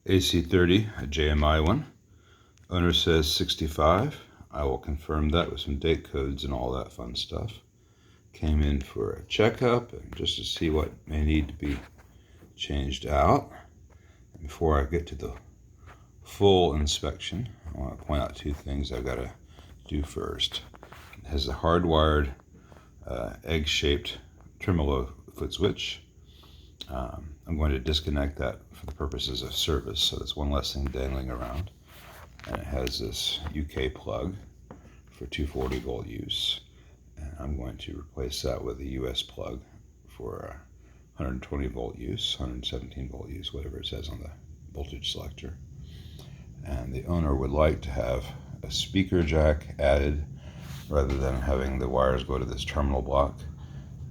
AC30, a JMI one. Owner says 65. I will confirm that with some date codes and all that fun stuff. Came in for a checkup and just to see what may need to be changed out. Before I get to the full inspection, I want to point out two things I've got to do first. It has a hardwired egg-shaped tremolo foot switch. I'm going to disconnect that for the purposes of service, so that's one less thing dangling around. And it has this UK plug for 240 volt use. And I'm going to replace that with a US plug for 120 volt use, 117 volt use, whatever it says on the voltage selector. And the owner would like to have a speaker jack added rather than having the wires go to this terminal block,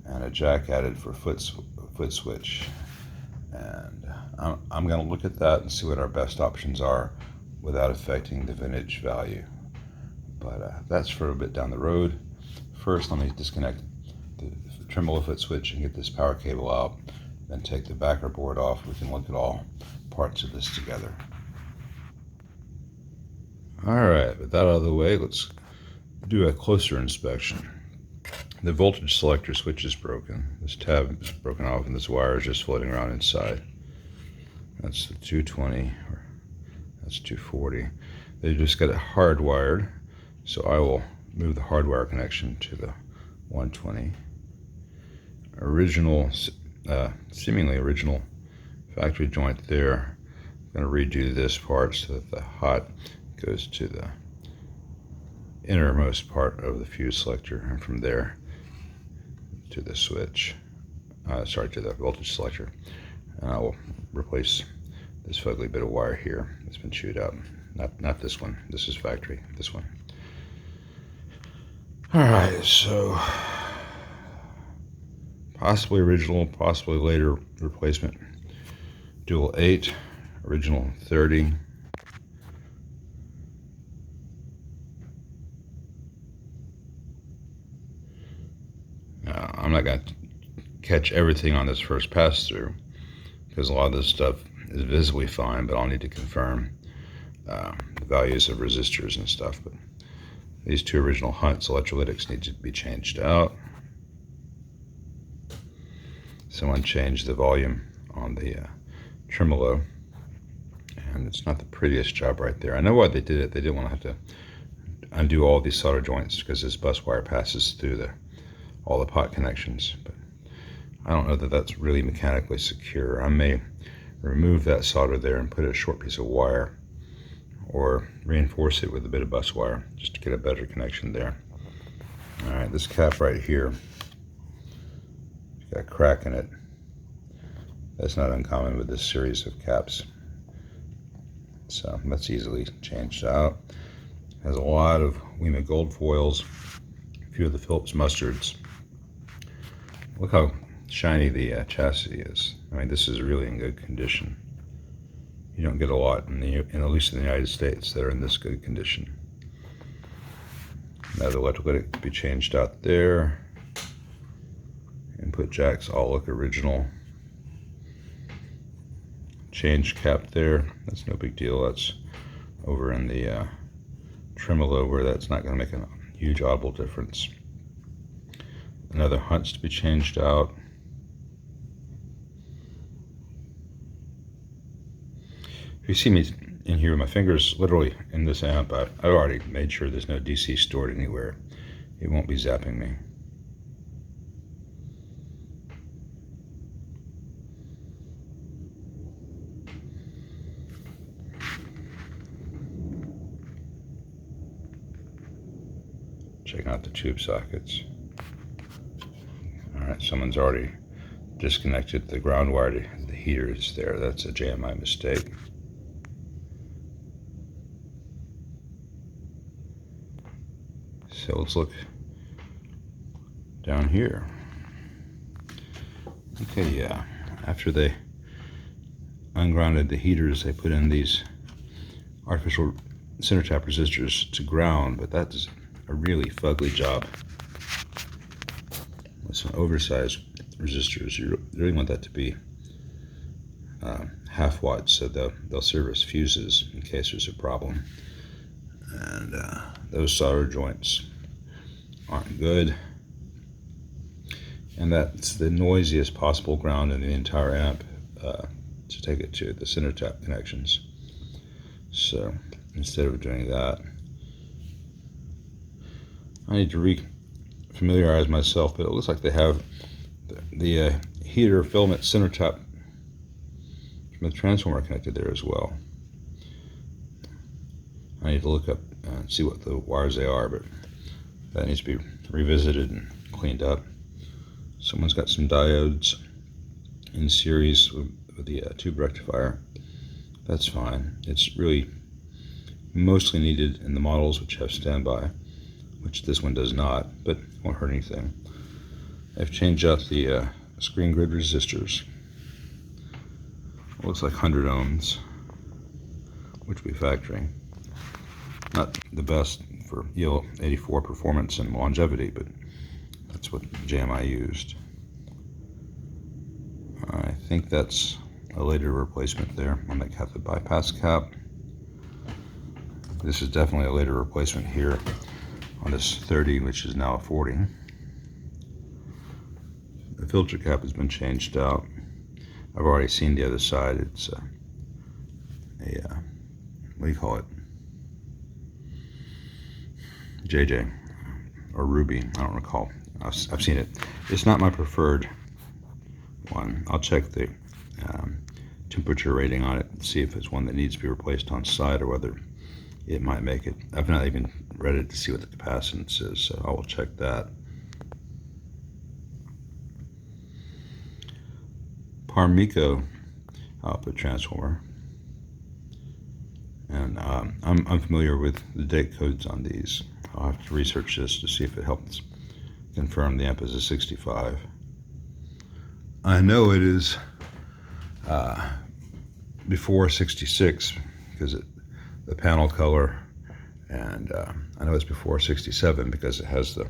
and a jack added for foot switch. And I'm going to look at that and see what our best options are without affecting the vintage value. But that's for a bit down the road. First, let me disconnect the tremolo foot switch and get this power cable out, then take the backer board off. We can look at all parts of this together. Alright, with that out of the way, let's do a closer inspection. The voltage selector switch is broken. This tab is broken off and this wire is just floating around inside. That's the 220, or that's 240. They just got it hardwired, so I will move the hardwire connection to the 120. Seemingly original factory joint there. I'm going to redo this part so that the hot goes to the innermost part of the fuse selector, and from there to the switch, to the voltage selector. And I will replace this fugly bit of wire here that's been chewed out. Not this one, this is factory, this one. Alright, so possibly original, possibly later replacement. Dual 8, original 30. I'm not going to catch everything on this first pass through because a lot of this stuff is visibly fine, but I'll need to confirm the values of resistors and stuff. But these two original Hunts electrolytics need to be changed out. Someone changed the volume on the tremolo, and it's not the prettiest job right there. I know why they did it. They didn't want to have to undo all these solder joints because this bus wire passes through all the pot connections, but I don't know that that's really mechanically secure. I may remove that solder there and put a short piece of wire or reinforce it with a bit of bus wire just to get a better connection there. Alright, this cap right here, it's got a crack in it. That's not uncommon with this series of caps, so that's easily changed out. It has a lot of Wema gold foils, a few of the Phillips mustards. Look how shiny the chassis is. I mean, this is really in good condition. You don't get a lot, at least in the United States, that are in this good condition. Now the electrolytic to be changed out there. Input jacks all look original. Change cap there. That's no big deal. That's over in the tremolo where that's not going to make a huge audible difference. Another Hunts to be changed out. If you see me in here with my fingers literally in this amp, I've already made sure there's no DC stored anywhere. It won't be zapping me. Checking out the tube sockets. Alright, someone's already disconnected the ground wire to the heaters there. That's a JMI mistake. So let's look down here. Okay, yeah. After they ungrounded the heaters, they put in these artificial center tap resistors to ground, but that's a really fugly job. With some oversized resistors, you really want that to be half watts, so they'll serve as fuses in case there's a problem. And those solder joints aren't good. And that's the noisiest possible ground in the entire amp to take it to the center tap connections. So instead of doing that, I need to re-familiarize myself, but it looks like they have the heater filament center tap from the transformer connected there as well. I need to look up and see what the wires they are, but that needs to be revisited and cleaned up. Someone's got some diodes in series with the tube rectifier. That's fine. It's really mostly needed in the models which have standby, which this one does not, but won't hurt anything. I've changed out the screen grid resistors. Looks like 100 ohms, which will be factory. Not the best for EL84 performance and longevity, but that's what JMI used. I think that's a later replacement there on that cathode bypass cap. This is definitely a later replacement here on this 30, which is now a 40. The filter cap has been changed out. I've already seen the other side. It's what do you call it? JJ or Ruby, I don't recall. I've seen it. It's not my preferred one. I'll check the temperature rating on it and see if it's one that needs to be replaced on site or whether it might make it. I've not even read it to see what the capacitance is, so I will check that. Parmico output transformer, and I'm familiar with the date codes on these. I'll have to research this to see if it helps confirm the amp is a 65. I know it is before 66 because the panel color, and I know it's before 67 because it has the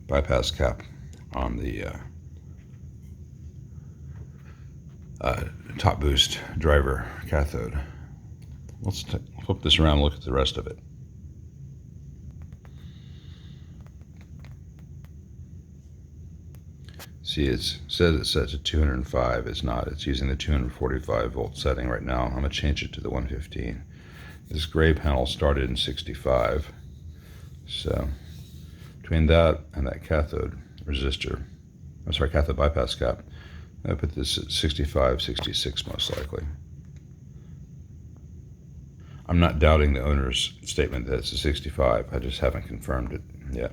bypass cap on the top boost driver cathode. Let's flip this around and look at the rest of it. See, it says it's set to 205. It's not. It's using the 245 volt setting right now. I'm going to change it to the 115. This gray panel started in 65. So between that and that cathode resistor, I'm sorry, cathode bypass cap, I put this at 65, 66 most likely. I'm not doubting the owner's statement that it's a 65. I just haven't confirmed it yet.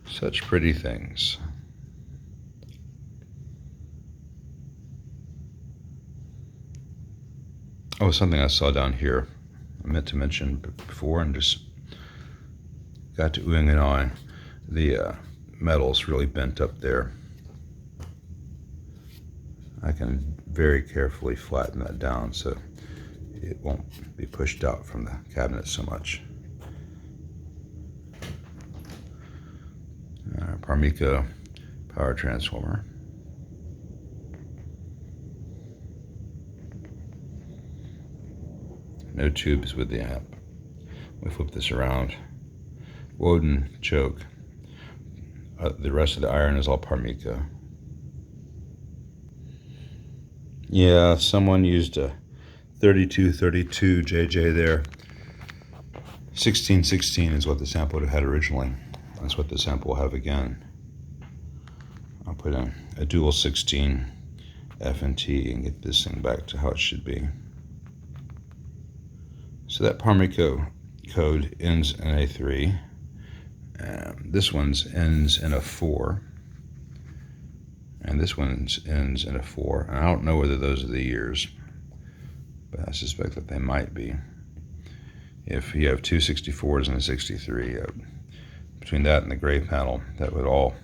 Such pretty things. Oh, something I saw down here I meant to mention before and just got to oohing and awing. The metal's really bent up there. I can very carefully flatten that down so it won't be pushed out from the cabinet so much. Parmico power transformer. No tubes with the amp. We flip this around. Woden choke. The rest of the iron is all Parmico. Yeah, someone used a 3232 JJ there. 1616 is what the sample would have had originally. That's what the sample will have again. I'll put in a dual 16 F and T and get this thing back to how it should be. So that Parmico code ends in a 3. This one's ends in a 4. And this one's ends in a 4. And I don't know whether those are the years, but I suspect that they might be. If you have two 64s and a 63, between that and the gray panel, that would all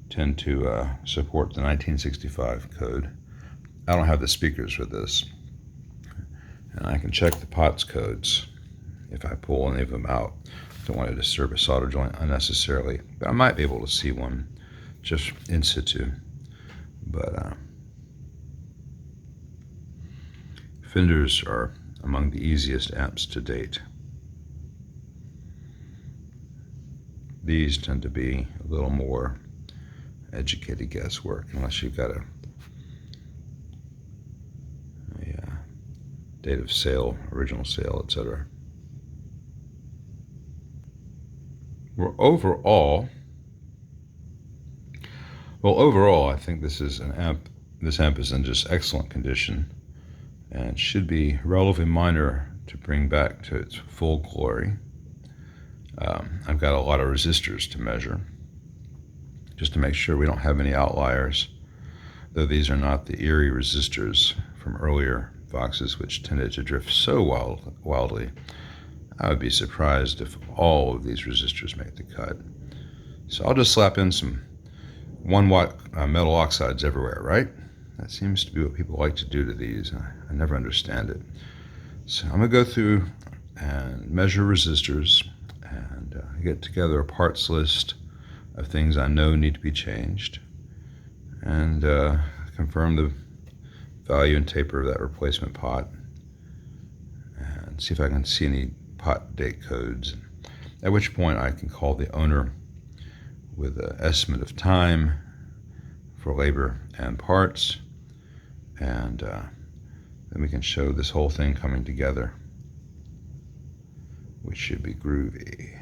tend to support the 1965 code. I don't have the speakers for this, and I can check the POTS codes if I pull any of them out. don't want to disturb a solder joint unnecessarily, but I might be able to see one just in situ. But fenders are among the easiest amps to date. These tend to be a little more educated guesswork, unless you've got a date of sale, original sale, etc. Well, overall, I think this is an amp. This amp is in just excellent condition and should be relatively minor to bring back to its full glory. I've got a lot of resistors to measure, just to make sure we don't have any outliers, though these are not the eerie resistors from earlier Voxes, which tended to drift so wildly. I would be surprised if all of these resistors make the cut. So I'll just slap in some 1 watt metal oxides everywhere, right? That seems to be what people like to do to these. I never understand it. So I'm going to go through and measure resistors and get together a parts list of things I know need to be changed, and confirm the value and taper of that replacement pot, and see if I can see any pot date codes, at which point I can call the owner with an estimate of time for labor and parts, and then we can show this whole thing coming together, which should be groovy.